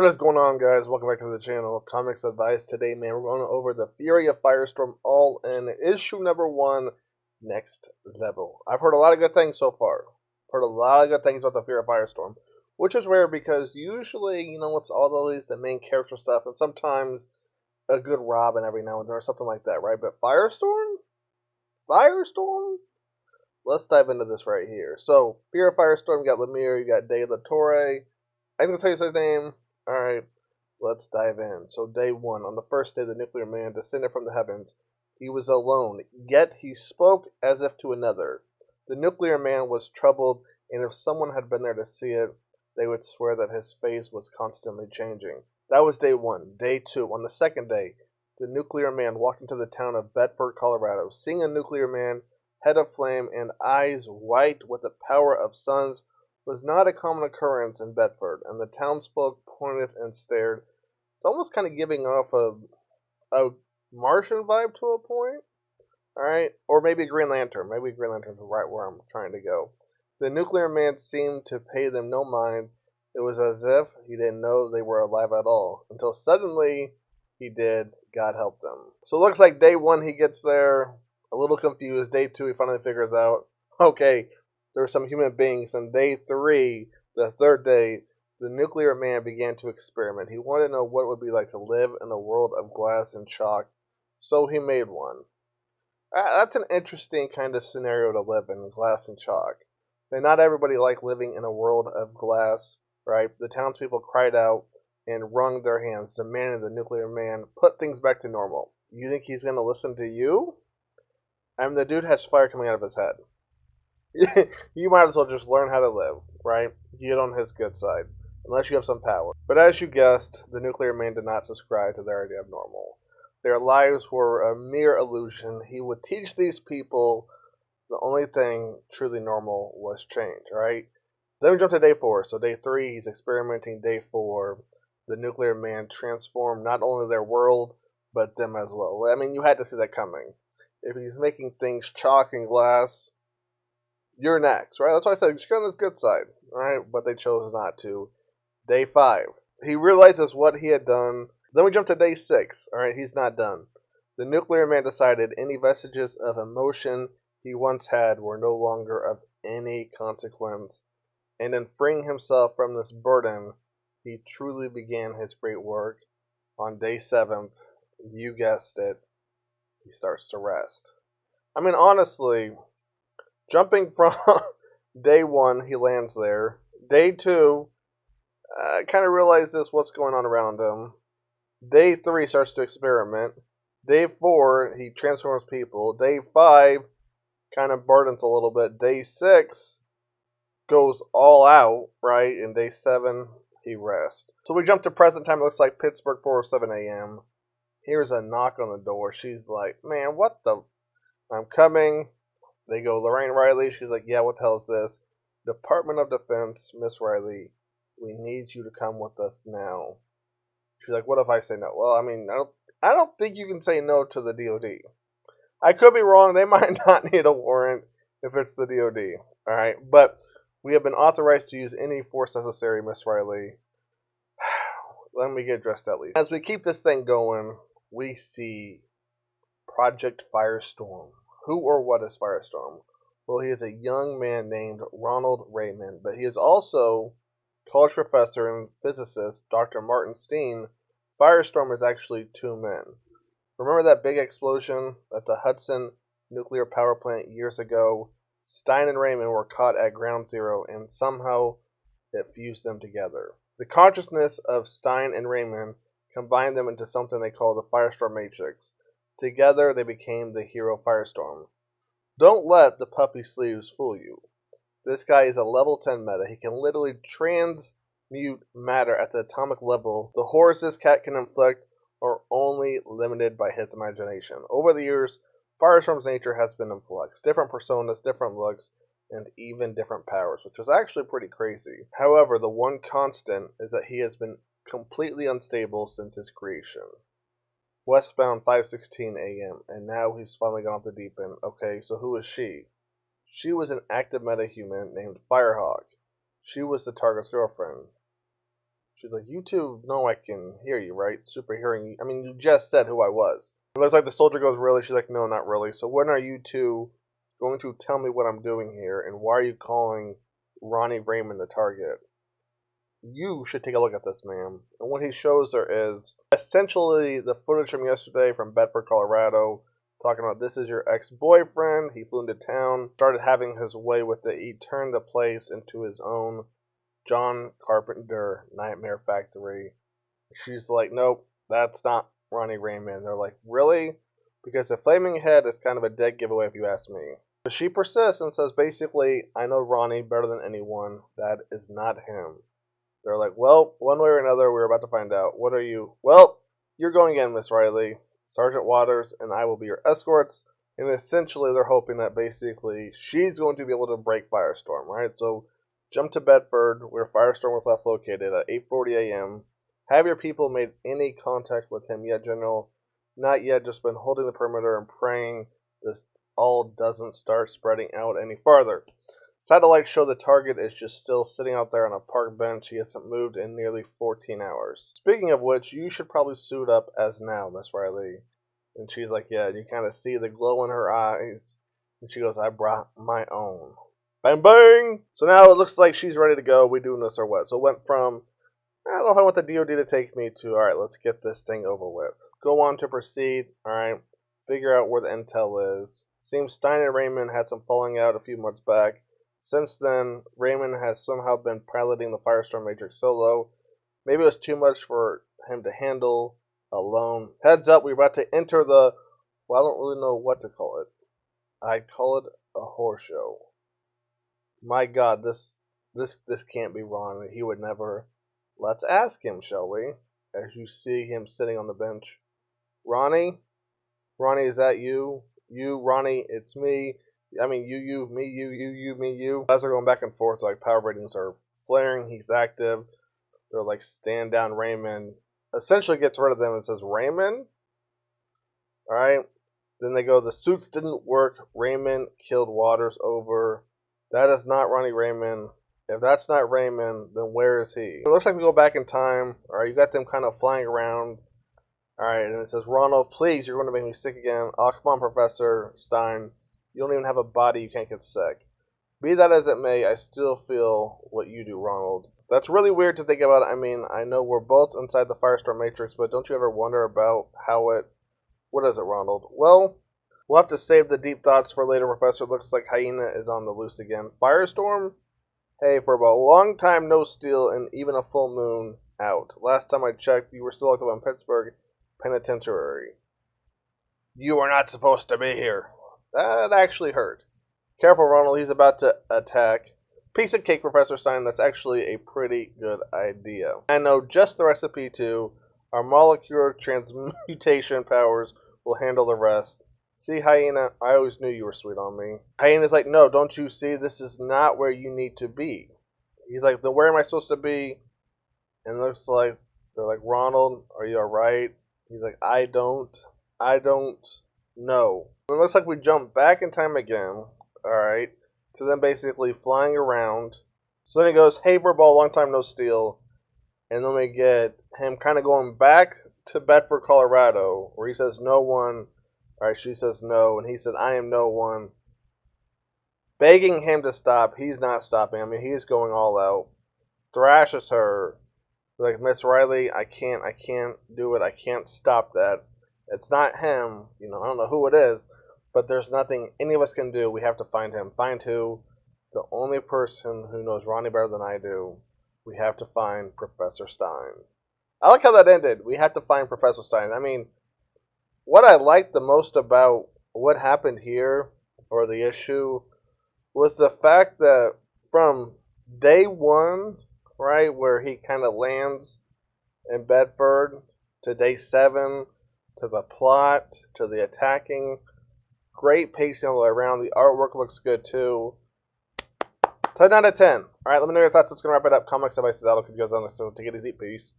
What is going on, guys? Welcome back to the channel, Comics Advice. Today, man, we're going over the Fury of Firestorm all in issue number 1, Next Level. I've heard a lot of good things so far. Heard a lot of good things about the Fury of Firestorm, which is rare because usually, it's always the main character stuff and sometimes a good Robin every now and then or something like that, right? But Firestorm? Firestorm? Let's dive into this right here. So, Fury of Firestorm, you got Lemire, you got De La Torre. I think that's how you say his name. Alright, let's dive in. So day 1, on the first day the nuclear man descended from the heavens. He was alone, yet he spoke as if to another. The nuclear man was troubled, and if someone had been there to see it, they would swear that his face was constantly changing. That was day 1. Day 2, on the second day, the nuclear man walked into the town of Bedford, Colorado. Seeing a nuclear man, head of flame, and eyes white with the power of suns, was not a common occurrence in Bedford, and the townsfolk pointed and stared. It's almost kind of giving off a Martian vibe to a point, alright? Or maybe Green Lantern. Maybe Green Lantern's right where I'm trying to go. The nuclear man seemed to pay them no mind. It was as if he didn't know they were alive at all, until suddenly he did. God help them. So it looks like day 1 he gets there, a little confused. Day 2 he finally figures out, okay, there were some human beings. And day 3, the third day, the nuclear man began to experiment. He wanted to know what it would be like to live in a world of glass and chalk, so he made one. That's an interesting kind of scenario to live in, glass and chalk. And not everybody liked living in a world of glass, right? The townspeople cried out and wrung their hands, demanding the nuclear man put things back to normal. You think he's going to listen to you? I mean, the dude has fire coming out of his head. You might as well just learn how to live, right? Get on his good side, unless you have some power. But as you guessed, the nuclear man did not subscribe to their idea of normal. Their lives were a mere illusion. He would teach these people the only thing truly normal was change, right? Then we jump to day 4. So day 3, he's experimenting. Day 4, the nuclear man transformed not only their world, but them as well. I mean, you had to see that coming. If he's making things chalk and glass, you're next, right? That's why I said just get on his good side, right? But they chose not to. Day 5, he realizes what he had done. Then we jump to day 6. All right, he's not done. The nuclear man decided any vestiges of emotion he once had were no longer of any consequence. And in freeing himself from this burden, he truly began his great work. On day 7th, you guessed it, he starts to rest. I mean, honestly, jumping from day 1, he lands there. Day 2, kind of realizes what's going on around him. Day 3 starts to experiment. Day 4, he transforms people. Day 5, kind of burdens a little bit. Day 6, goes all out, right? And day 7, he rests. So we jump to present time. It looks like Pittsburgh, 4:07 a.m. Here's a knock on the door. She's like, man, what the? I'm coming. They go, Lorraine Riley. She's like, yeah, what the hell is this? Department of Defense, Miss Riley, we need you to come with us now. She's like, what if I say no? Well, I mean, I don't think you can say no to the DOD. I could be wrong. They might not need a warrant if it's the DOD. All right, but we have been authorized to use any force necessary, Miss Riley. Let me get dressed at least. As we keep this thing going, we see Project Firestorm. Who or what is Firestorm? Well, he is a young man named Ronald Raymond, but he is also college professor and physicist Dr. Martin Steen. Firestorm is actually 2 men. Remember that big explosion at the Hudson nuclear power plant years ago? Stein and Raymond were caught at ground zero, and somehow it fused them together. The consciousness of Stein and Raymond combined them into something they call the Firestorm Matrix. Together, they became the hero Firestorm. Don't let the puppy sleeves fool you. This guy is a level 10 meta. He can literally transmute matter at the atomic level. The horrors this cat can inflict are only limited by his imagination. Over the years, Firestorm's nature has been in flux. Different personas, different looks, and even different powers, which is actually pretty crazy. However, the one constant is that he has been completely unstable since his creation. Westbound 5:16 a.m. and now he's finally gone off the deep end. Okay, so who is she? She was an active metahuman named Firehawk. She was the target's girlfriend. She's like, you two know I can hear you, right? Super hearing you. I mean, you just said who I was. It looks like the soldier goes, really? She's like, no, not really. So when are you two going to tell me what I'm doing here, and why are you calling Ronnie Raymond the target? You should take a look at this, ma'am. And what he shows her is essentially the footage from yesterday from Bedford, Colorado, talking about this is your ex-boyfriend. He flew into town, started having his way with it. He turned the place into his own John Carpenter nightmare factory. She's like, nope, that's not Ronnie Raymond. They're like, really? Because the flaming head is kind of a dead giveaway if you ask me. But she persists and says, basically, I know Ronnie better than anyone. That is not him. They're like, well, one way or another, we're about to find out. What are you? Well, you're going in, Miss Riley. Sergeant Waters and I will be your escorts. And essentially, they're hoping that basically she's going to be able to break Firestorm, right? So, jump to Bedford, where Firestorm was last located at 8:40 a.m. Have your people made any contact with him yet, General? Not yet, just been holding the perimeter and praying this all doesn't start spreading out any farther. Satellites show the target is just still sitting out there on a park bench. He hasn't moved in nearly 14 hours. Speaking of which, you should probably suit up as now, Miss Riley. And she's like, yeah, you kind of see the glow in her eyes. And she goes, I brought my own. Bang, bang! So now it looks like she's ready to go. We doing this or what? So it went from, I don't know if I want the DOD to take me to, alright, let's get this thing over with. Go on to proceed, alright. Figure out where the intel is. Seems Stein and Raymond had some falling out a few months back. Since then, Raymond has somehow been piloting the Firestorm Matrix solo. Maybe it was too much for him to handle alone. Heads up, we're about to enter the, well, I don't really know what to call it. I call it a horror show. My God, this can't be wrong. He would never. Let's ask him, shall we? As you see him sitting on the bench. Ronnie? Ronnie, is that you? You, Ronnie, it's me. I mean, you, me, you, me, you. As they're going back and forth, like power ratings are flaring. He's active. They're like, stand down, Raymond. Essentially gets rid of them and says, Raymond? Alright. Then they go, the suits didn't work. Raymond killed Waters over. That is not Ronnie Raymond. If that's not Raymond, then where is he? It looks like we go back in time. Alright, you got them kind of flying around. Alright, and it says, Ronald, please, you're going to make me sick again. Oh, come on, Professor Stein. You don't even have a body, you can't get sick. Be that as it may, I still feel what you do, Ronald. That's really weird to think about. I mean, I know we're both inside the Firestorm Matrix, but don't you ever wonder about how it... What is it, Ronald? Well, we'll have to save the deep thoughts for later, Professor. Looks like Hyena is on the loose again. Firestorm? Hey, for about a long time, no steel, and even a full moon out. Last time I checked, you were still locked up in Pittsburgh Penitentiary. You are not supposed to be here. That actually hurt. Careful, Ronald. He's about to attack. Piece of cake, Professor Stein. That's actually a pretty good idea. I know just the recipe, too. Our molecular transmutation powers will handle the rest. See, Hyena, I always knew you were sweet on me. Hyena's like, no, don't you see? This is not where you need to be. He's like, then where am I supposed to be? And it looks like, they're like, Ronald, are you alright? He's like, I don't know. It looks like we jump back in time again, alright, to them basically flying around. So then he goes, hey, Burball, long time no steal. And then we get him kind of going back to Bedford, Colorado, where he says no one. Alright, she says no, and he said, I am no one. Begging him to stop. He's not stopping. I mean, he's going all out. Thrashes her. Like, Miss Riley, I can't do it. I can't stop that. It's not him. You know, I don't know who it is. But there's nothing any of us can do. We have to find him. Find who? The only person who knows Ronnie better than I do. We have to find Professor Stein. I like how that ended. We have to find Professor Stein. I mean, what I liked the most about what happened here, or the issue, was the fact that from day one, right, where he kind of lands in Bedford, to day 7, to the plot, to the attacking, great pacing all the way around. The artwork looks good too. 10 out of 10. Alright, let me know your thoughts. That's going to wrap it up. Comics Advice is out. If you guys on this, so take it easy. Peace.